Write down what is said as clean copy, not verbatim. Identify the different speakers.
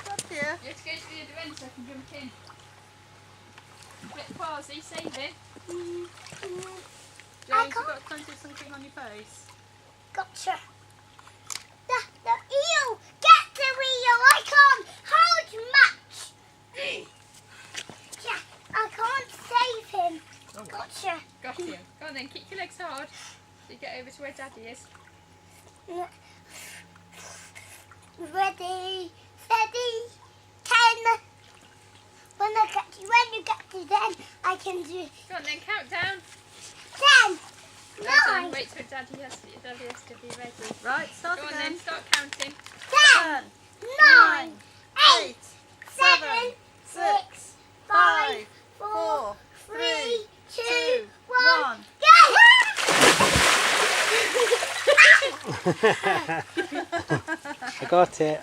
Speaker 1: Up here.
Speaker 2: You have to go to the other end so I can jump in. Flip pausey, save it.
Speaker 1: James, you've got to do something on your face.
Speaker 3: Gotcha. The eel! Get the wheel! I can't hold much! Yeah, I can't save him.
Speaker 1: Oh,
Speaker 3: Gotcha.
Speaker 2: Got you. Go on then, kick your legs hard. So you get over to where Daddy is.
Speaker 3: Ready, steady, 10. When you get to 10, I can do
Speaker 2: Go on then, count down.
Speaker 3: 10,
Speaker 2: Well done.
Speaker 3: 9,
Speaker 2: Wait till Daddy has to be ready.
Speaker 1: right, start
Speaker 2: Go on
Speaker 1: again.
Speaker 2: then, start counting.
Speaker 3: 10,
Speaker 1: 10,
Speaker 3: 9, 8, 7, 6, 5, 4, 3, 2, 1, go!
Speaker 4: I got it.